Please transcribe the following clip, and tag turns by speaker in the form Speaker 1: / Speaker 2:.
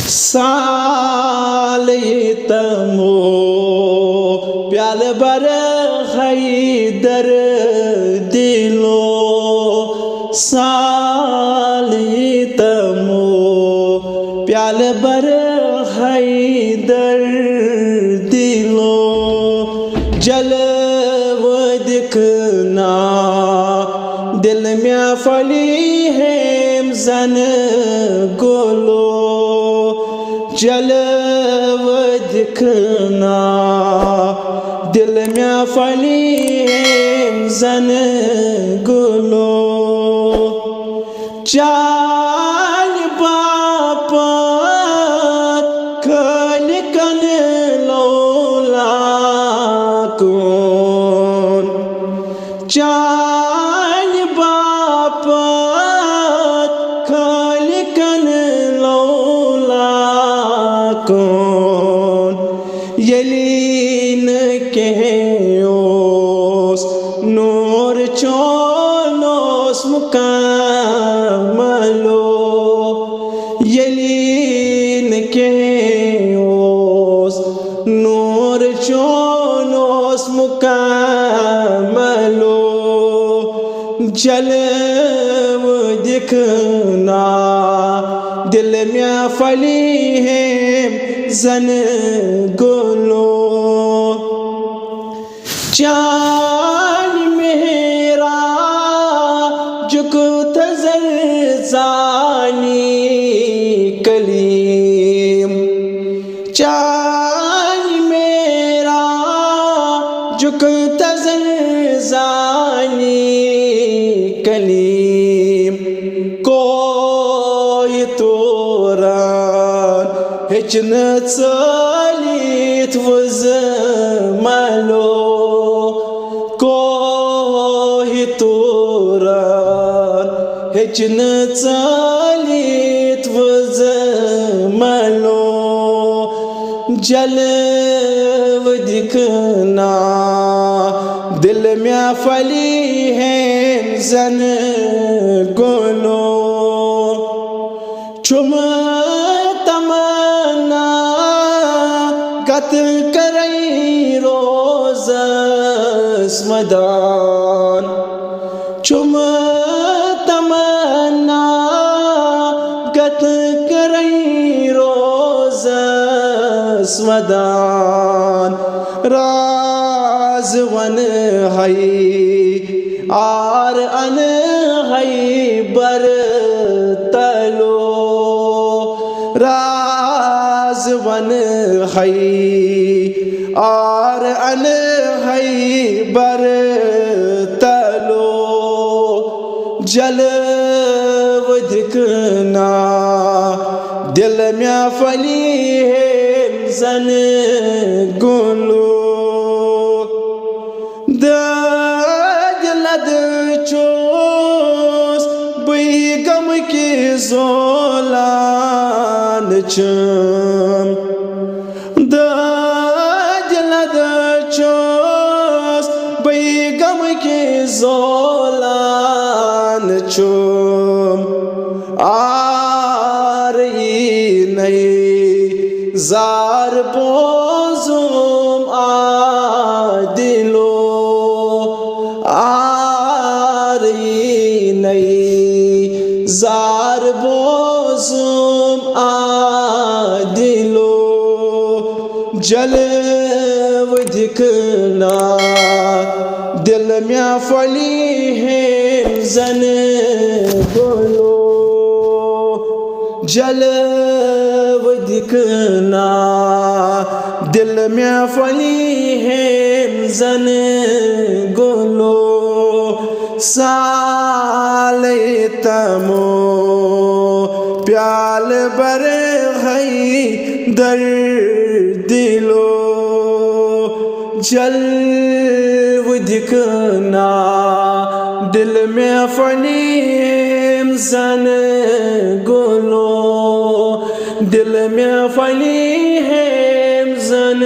Speaker 1: साल तमो प्याल बर हैदर दिलो साल तमो प्याल बर हैदर दिलो जलव दिखना दिल में फली है जन गोलो जलव दिखना दिल में फली है जन गोलो चाल बाप कल कन लोला कौन चाल बाप कल कन लोला कौन यलीन के ओस नूर चोनोस मुकामलो यलीन के ओस नूर चोनोस मुकामलो जलव दिखना दिल में फली है जन गोलो चाल मेरा जुक तजर जानी कलीम चाल मेरा जुक तजर जानी कलीम कोई तोरान हेचन चलित वज malo कोई तोरान हेचन चलित वज malo जलव दिखना दिल में फली है जन गोलो चुम तमन्ना गत करई रोज स्मदान चुम तमन्ना गत करई रोज स्मदान राज वन है आर अन है बर तलो राज वन है आर अन है बर तलो जलव दिखना दिल में फली है जन गोलो दजलद चोस बैगम के जोलान चम दजलद चोस बैगम के जोलान चम जार बोजुम आदिलो आरी नई जार बोजुम आदिलो जलव दिखना दिल में फली है जन गोलो जलव दिखना दिल में फली है जन गोलो साल तमो प्याल बर है दर दिलो जलव दिखना दिल में फली है जन गोलो दिल में फली है जन